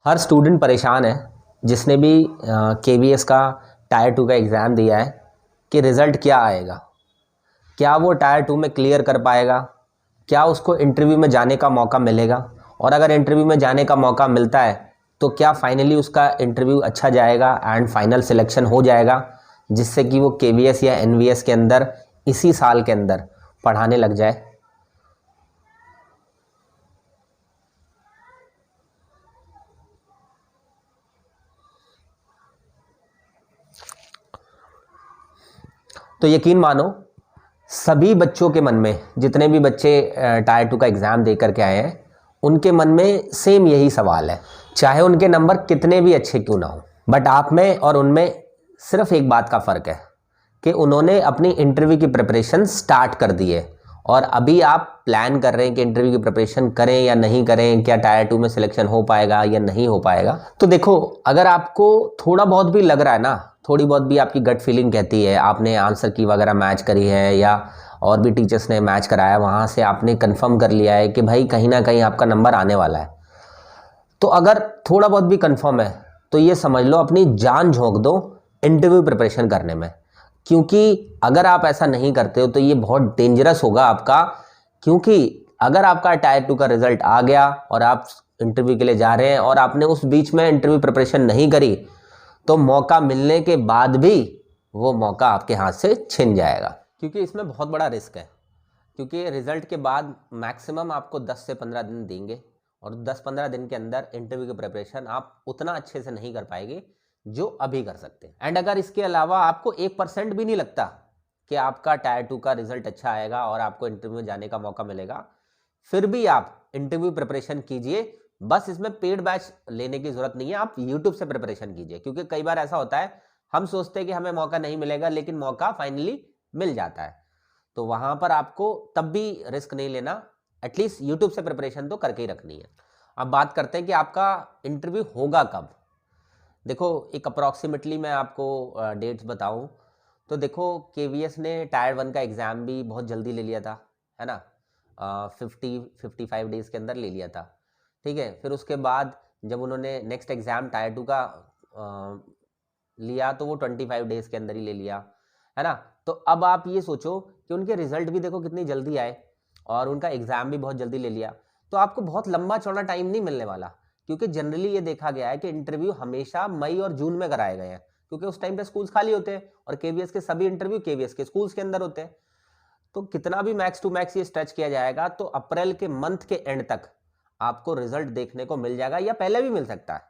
हर student परेशान है जिसने भी केवीएस का टायर 2 का एग्ज़ाम दिया है कि रिज़ल्ट क्या आएगा, क्या वो टायर 2 में क्लियर कर पाएगा, क्या उसको इंटरव्यू में जाने का मौका मिलेगा, और अगर इंटरव्यू में जाने का मौका मिलता है तो क्या फाइनली उसका इंटरव्यू अच्छा जाएगा एंड फाइनल सिलेक्शन हो जाएगा जिससे कि वो केवीएस या एनवीएस के अंदर इसी साल के अंदर पढ़ाने लग जाए। तो यकीन मानो सभी बच्चों के मन में, जितने भी बच्चे टायर 2 का एग्ज़ाम दे करके आए हैं, उनके मन में सेम यही सवाल है, चाहे उनके नंबर कितने भी अच्छे क्यों ना हो। बट आप में और उनमें सिर्फ एक बात का फ़र्क है कि उन्होंने अपनी इंटरव्यू की प्रिपरेशन स्टार्ट कर दी है और अभी आप प्लान कर रहे हैं कि इंटरव्यू की प्रिपरेशन करें या नहीं करें, क्या टायर 2 में सिलेक्शन हो पाएगा या नहीं हो पाएगा। तो देखो, अगर आपको थोड़ा बहुत भी लग रहा है ना, थोड़ी बहुत भी आपकी गट फीलिंग कहती है, आपने आंसर की वगैरह मैच करी है या और भी टीचर्स ने मैच कराया, वहाँ से आपने कंफर्म कर लिया है कि भाई कहीं ना कहीं आपका नंबर आने वाला है, तो अगर थोड़ा बहुत भी कंफर्म है तो ये समझ लो अपनी जान झोंक दो इंटरव्यू प्रिपरेशन करने में। क्योंकि अगर आप ऐसा नहीं करते हो तो ये बहुत डेंजरस होगा आपका, क्योंकि अगर आपका टायर 2 का रिजल्ट आ गया और आप इंटरव्यू के लिए जा रहे हैं और आपने उस बीच में इंटरव्यू प्रिपरेशन नहीं करी तो मौका मिलने के बाद भी वो मौका आपके हाथ से छिन जाएगा, क्योंकि इसमें बहुत बड़ा रिस्क है। क्योंकि रिजल्ट के बाद मैक्सिमम आपको 10 से 15 दिन देंगे और 10-15 दिन के अंदर इंटरव्यू की प्रिपरेशन आप उतना अच्छे से नहीं कर पाएंगे जो अभी कर सकते हैं। एंड अगर इसके अलावा आपको 1% भी नहीं लगता कि आपका टायर 2 का रिजल्ट अच्छा आएगा और आपको इंटरव्यू में जाने का मौका मिलेगा, फिर भी आप इंटरव्यू प्रिपरेशन कीजिए। बस इसमें पेड बैच लेने की जरूरत नहीं है, आप यूट्यूब से प्रिपरेशन कीजिए। क्योंकि कई बार ऐसा होता है, हम सोचते हैं कि हमें मौका नहीं मिलेगा लेकिन मौका फाइनली मिल जाता है, तो वहां पर आपको तब भी रिस्क नहीं लेना, एटलीस्ट यूट्यूब से प्रिपरेशन तो करके ही रखनी है। अब बात करते हैं कि आपका इंटरव्यू होगा कब। देखो, एक अप्रॉक्सीमेटली मैं आपको डेट्स बताऊं तो देखो, केवीएस ने टायर 1 का एग्ज़ाम भी बहुत जल्दी ले लिया था, है ना, 55 डेज़ के अंदर ले लिया था। ठीक है, फिर उसके बाद जब उन्होंने नेक्स्ट एग्ज़ाम टायर 2 का लिया तो वो 25 डेज़ के अंदर ही ले लिया, है ना। तो अब आप ये सोचो कि उनके रिजल्ट भी देखो कितनी जल्दी आए और उनका एग्ज़ाम भी बहुत जल्दी ले लिया, तो आपको बहुत लंबा चौड़ा टाइम नहीं मिलने वाला। क्योंकि जनरली ये देखा गया है कि इंटरव्यू हमेशा मई और जून में कराए गए हैं, क्योंकि उस टाइम पे स्कूल्स खाली होते हैं और केवीएस के सभी इंटरव्यू केवीएस के स्कूल्स के अंदर होते हैं। तो कितना भी मैक्स टू मैक्स ये स्ट्रेच किया जाएगा तो अप्रैल के मंथ के एंड तक आपको रिजल्ट देखने को मिल जाएगा, या पहले भी मिल सकता है।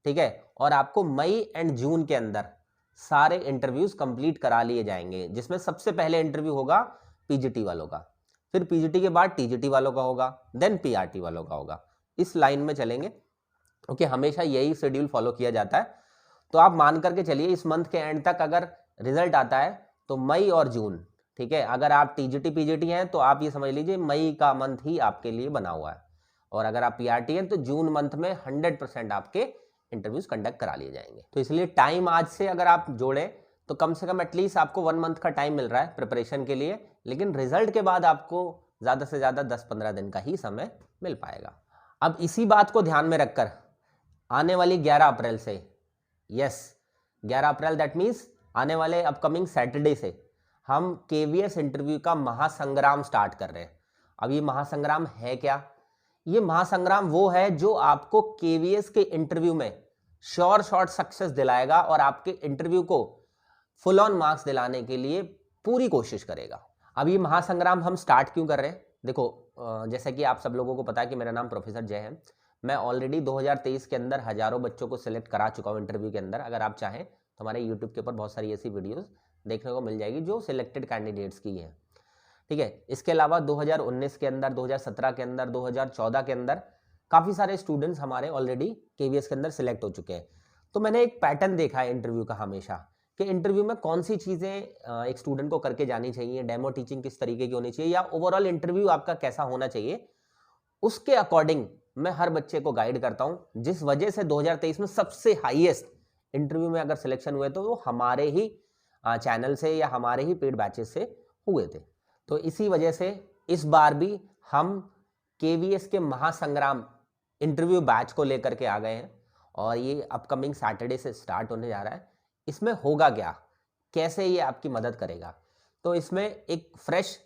ठीक है, और आपको मई एंड जून के अंदर सारे इंटरव्यूज कंप्लीट करा लिए जाएंगे, जिसमें सबसे पहले इंटरव्यू होगा पीजीटी वालों का, फिर पीजीटी के बाद टीजीटी वालों का होगा, देन पीआरटी वालों का होगा। इस लाइन में चलेंगे क्योंकि हमेशा यही शेड्यूल फॉलो किया जाता है। तो आप मान करके चलिए इस मंथ के एंड तक अगर रिजल्ट आता है तो मई और जून, ठीक है। अगर आप टीजीटी पीजीटी हैं तो आप ये समझ लीजिए मई का मंथ ही आपके लिए बना हुआ है, और अगर आप पीआरटी हैं तो जून मंथ में 100% आपके इंटरव्यूज कंडक्ट करा लिए जाएंगे। तो इसलिए टाइम आज से अगर आप जोड़ें तो कम से कम एटलीस्ट आपको 1 मंथ का टाइम मिल रहा है प्रिपरेशन के लिए, लेकिन रिजल्ट के बाद आपको ज़्यादा से ज़्यादा 10-15 दिन का ही समय मिल पाएगा। अब इसी बात को ध्यान में रखकर आने वाली 11 अप्रैल से, यस 11 अप्रैल दैट मीन्स आने वाले अपकमिंग सैटरडे से हम केवीएस इंटरव्यू का महासंग्राम स्टार्ट कर रहे हैं। अब ये महासंग्राम है क्या? ये महासंग्राम वो है जो आपको केवीएस के इंटरव्यू में श्योर शॉट सक्सेस दिलाएगा और आपके इंटरव्यू को फुल ऑन मार्क्स दिलाने के लिए पूरी कोशिश करेगा। अब ये महासंग्राम हम स्टार्ट क्यों कर रहे हैं? देखो, जैसा कि आप सब लोगों को पता है कि मेरा नाम प्रोफेसर जय है। मैं ऑलरेडी 2023 के अंदर हजारों बच्चों को सिलेक्ट करा चुका हूँ इंटरव्यू के अंदर। अगर आप चाहें तो हमारे यूट्यूब के ऊपर बहुत सारी ऐसी वीडियोस देखने को मिल जाएगी जो सिलेक्टेड कैंडिडेट्स की हैं। ठीक है, इसके अलावा 2019 के अंदर, 2017 के अंदर, 2014 के अंदर काफ़ी सारे स्टूडेंट्स हमारे ऑलरेडी केवीएस के अंदर सिलेक्ट हो चुके हैं। तो मैंने एक पैटर्न देखा है इंटरव्यू का हमेशा, कि इंटरव्यू में कौन सी चीज़ें एक स्टूडेंट को करके जानी चाहिए, डेमो टीचिंग किस तरीके की होनी चाहिए, या ओवरऑल इंटरव्यू आपका कैसा होना चाहिए, उसके अकॉर्डिंग मैं हर बच्चे को गाइड करता हूं। जिस वजह से 2023 में सबसे हाईएस्ट इंटरव्यू में अगर सिलेक्शन हुए तो वो हमारे ही चैनल से या हमारे ही पेड बैचेस से हुए थे। तो इसी वजह से इस बार भी हम केवीएस के महासंग्राम इंटरव्यू बैच को लेकर के आ गए हैं, और ये अपकमिंग सैटरडे से स्टार्ट होने जा रहा है। इसमें होगा क्या, कैसे ये आपकी मदद करेगा, तो इसमें एक फ्रेश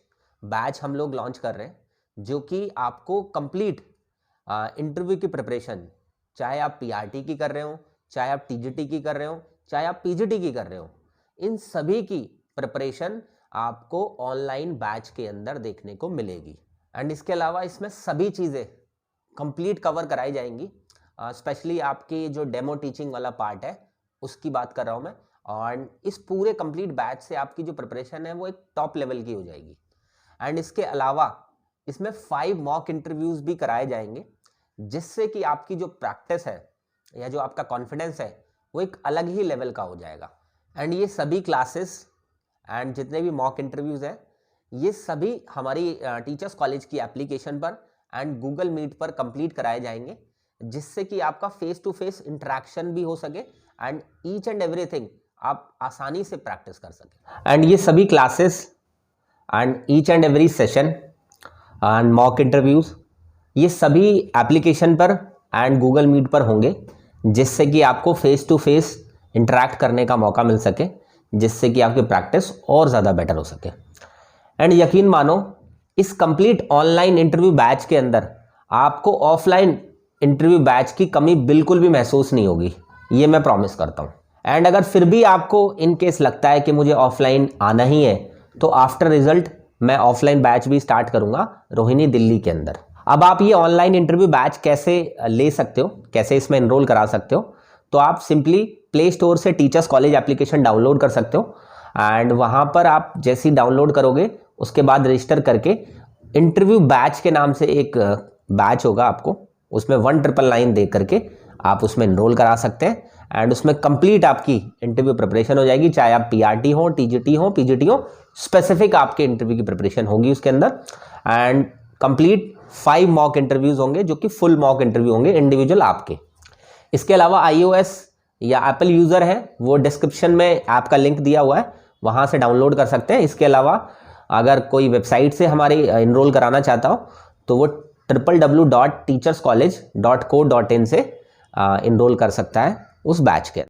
बैच हम लोग लॉन्च कर रहे हैं जो कि आपको कंप्लीट इंटरव्यू की प्रिपरेशन, चाहे आप पीआरटी की कर रहे हो, चाहे आप टीजीटी की कर रहे हो, चाहे आप पीजीटी की कर रहे हो, इन सभी की प्रिपरेशन आपको ऑनलाइन बैच के अंदर देखने को मिलेगी। एंड इसके अलावा इसमें सभी चीज़ें कंप्लीट कवर कराई जाएंगी। स्पेशली आपकी जो डेमो टीचिंग वाला पार्ट है उसकी बात कर रहा हूँ मैं। और इस पूरे कंप्लीट बैच से आपकी जो प्रिपरेशन है वो एक टॉप लेवल की हो जाएगी। एंड इसके अलावा इसमें 5 मॉक इंटरव्यूज भी कराए जाएंगे, जिससे कि आपकी जो प्रैक्टिस है या जो आपका कॉन्फिडेंस है वो एक अलग ही लेवल का हो जाएगा। एंड ये सभी क्लासेस एंड जितने भी मॉक इंटरव्यूज हैं ये सभी हमारी टीचर्स कॉलेज की एप्लीकेशन पर एंड गूगल मीट पर कंप्लीट कराए जाएंगे, जिससे कि आपका फेस टू फेस इंटरेक्शन भी हो सके एंड ईच एंड एवरीथिंग आप आसानी से प्रैक्टिस कर सकें। एंड ये सभी classes and each and every session and mock interviews ये सभी एप्लीकेशन पर एंड गूगल मीट पर होंगे, जिससे कि आपको फेस टू फेस इंटरेक्ट करने का मौका मिल सके, जिससे कि आपकी प्रैक्टिस और ज़्यादा बेटर हो सके। एंड यकीन मानो इस कंप्लीट ऑनलाइन इंटरव्यू बैच के अंदर आपको ऑफलाइन इंटरव्यू बैच की कमी बिल्कुल भी महसूस नहीं होगी, ये मैं प्रॉमिस करता हूँ। एंड अगर फिर भी आपको इन केस लगता है कि मुझे ऑफलाइन आना ही है, तो आफ्टर रिजल्ट मैं ऑफलाइन बैच भी स्टार्ट करूँगा रोहिणी दिल्ली के अंदर। अब आप ये ऑनलाइन इंटरव्यू बैच कैसे ले सकते हो, कैसे इसमें एनरोल करा सकते हो, तो आप सिंपली प्ले स्टोर से टीचर्स कॉलेज एप्लीकेशन डाउनलोड कर सकते हो। एंड वहाँ पर आप जैसे ही डाउनलोड करोगे उसके बाद रजिस्टर करके इंटरव्यू बैच के नाम से एक बैच होगा आपको, उसमें 1999 दे करके आप उसमें एनरोल करा सकते हैं। एंड उसमें कंप्लीट आपकी इंटरव्यू प्रिपरेशन हो जाएगी, चाहे आप पीआरटी हो, टीजीटी हो, पीजीटी हो, स्पेसिफिक आपके इंटरव्यू की प्रिपरेशन होगी उसके अंदर। एंड कंप्लीट 5 मॉक इंटरव्यूज होंगे जो कि फुल मॉक इंटरव्यू होंगे इंडिविजुअल आपके। इसके अलावा iOS या एप्पल यूज़र है वो डिस्क्रिप्शन में ऐप का लिंक दिया हुआ है, वहाँ से डाउनलोड कर सकते हैं। इसके अलावा अगर कोई वेबसाइट से हमारी इनरोल कराना चाहता हो तो वो www.teacherscollege.co.in से इनरोल कर सकता है उस बैच के।